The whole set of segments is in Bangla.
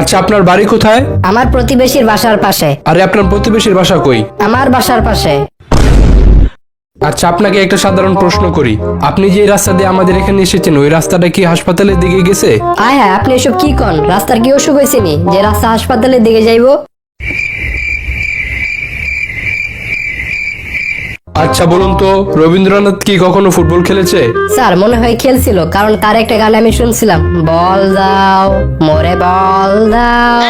আচ্ছা, আপনার বাড়ি কোথায়? আমার প্রতিবেশীর বাসার পাশে। আরে, আপনার প্রতিবেশীর বাসা কই? আমার বাসার পাশে। আচ্ছা, আপনাকে একটা সাধারণ প্রশ্ন করি। আপনি যে রাস্তা দিয়ে আমাদের এখানে এসেছেন, ওই রাস্তাটা কি হাসপাতালের দিকে গেছে? আয় হ্যাঁ, আপনি এসব কি কন? রাস্তার কি অসুখ হয়েছে নি যে রাস্তা হাসপাতালের দিকে যাইবো? আচ্ছা বলুন তো, রবীন্দ্রনাথ কি কখনো ফুটবল খেলেছে? স্যার মনে হয় খেলছিল, কারণ তার একটা গান আমি শুনছিলাম, বল দাও মোরে বল দাও।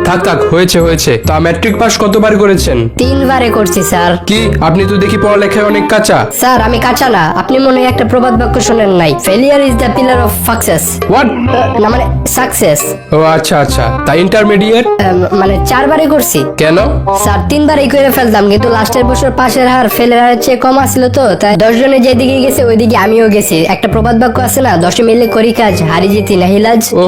থাক থাক, হয়েছে হয়েছে। তা ম্যাট্রিক পাস কতবার করেছেন? 3 বারে করছি স্যার। কি, আপনি তো দেখি পড়ালেখায় অনেক কাঁচা। স্যার আমি কাঁচা না, আপনি মনে হয় একটা প্রবাদ বাক্য শোনেন নাই, failure is the pillar of success. What? না মানে সাকসেস। ও আচ্ছা আচ্ছা, তা ইন্টারমিডিয়েট? মানে 4 বারে করছি। কেন? স্যার 3 বারেই করে ফেলতাম, কিন্তু লাস্টের বছর পাশের হার ফেলের হারের চেয়ে কম আসছিল, তো তাই 10 জনে যেদিকে গেছে ওইদিকে আমিও গেছি। একটা প্রবাদ বাক্য আছে না, 10 মিলে করি কাজ, হারি জিতি নাহিলাজ। ও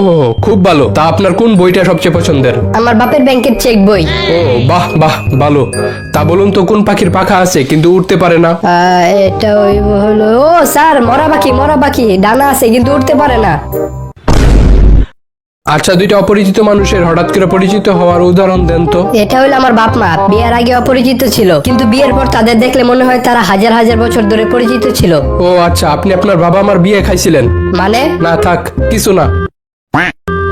খুব ভালো। তা আপনার কোন বইটা সবচেয়ে পছন্দের? আমার বাপের ব্যাংকের চেক বই। ও বাহ বাহ, ভালো। তা বলুন তো, কোন পাখির পাখা আছে কিন্তু উড়তে পারে না? এটা ওই হলো, ও স্যার মরা পাখি, ডানা আছে কিন্তু উঠতে পারে না। আচ্ছা, দুইটা অপরিচিত মানুষের হঠাৎ করে পরিচিত হওয়ার উদাহরণ দেন তো। এটা হলো আমার বাপ মা, বিয়ের আগে অপরিচিত ছিল, কিন্তু বিয়ের পর তাদের দেখলে মনে হয় তারা হাজার হাজার বছর ধরে পরিচিত ছিল। ও আচ্ছা, আপনি আপনার বাবা মার বিয়ে খাইছিলেন? মানে? না থাক, কিছু না।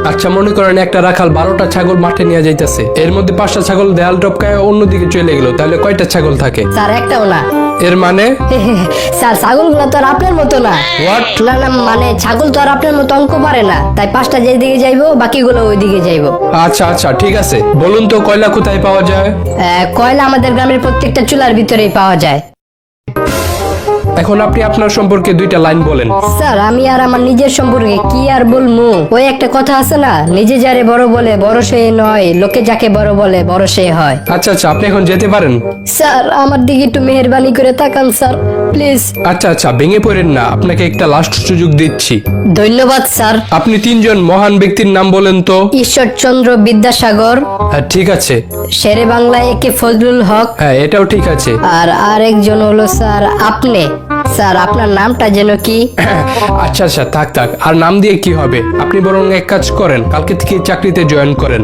আচ্ছা, মনে করেন একটা রাখাল 12টা ছাগল মাঠে নিয়ে যাইতেছে, এর মধ্যে 5টা ছাগল দেয়াল টপকায় অন্যদিকে চলে গেল, তাহলে কয়টা ছাগল থাকে? স্যার একটাও না। এর মানে? স্যার ছাগলগুলো তো আর আপনার মতো না। হোয়াট? না না, মানে ছাগল তো আর আপনার মতো অঙ্ক পারে না, তাই 5টা যেদিকে যাইবো বাকিগুলো ওইদিকে যাইবো। আচ্ছা আচ্ছা, ঠিক আছে। বলুন তো, কয়লা কোথায় পাওয়া যায়? কয়লা আমাদের গ্রামের প্রত্যেকটা চুলার ভিতরেই পাওয়া যায়। এখন আপনি আপনার সম্পর্কে 2টা লাইন বলেন। স্যার আমি আর আমার নিজের সম্পর্কে কি আর বলবো? ওই একটা কথা আছে না, নিজে যারে বড় বলে বড় সে নয়, লোকে যাকে বড় বলে বড় সে হয়। আচ্ছা আচ্ছা, আপনি এখন যেতে পারেন। স্যার আমার দিকে একটু মেহেরবানি করে তাকান স্যার, প্লিজ। আচ্ছা আচ্ছা, ভেঙে পড়েন না, আপনাকে একটা লাস্ট সুযোগ দিচ্ছি। ধন্যবাদ স্যার। আপনি 3 জন মহান ব্যক্তির নাম বলেন তো। ঈশ্বরচন্দ্র বিদ্যাসাগর, হ্যাঁ ঠিক আছে। শেরে বাংলা একে ফজলুল হক, হ্যাঁ এটাও ঠিক আছে। আর আরেকজন হলো স্যার আপনি। স্যার আপনার নামটা যেন কি? আচ্ছা আচ্ছা, থাক থাক, আর নাম দিয়ে কি হবে? আপনি বরং এক কাজ করেন, কালকে থেকে চাকরিতে জয়েন করেন।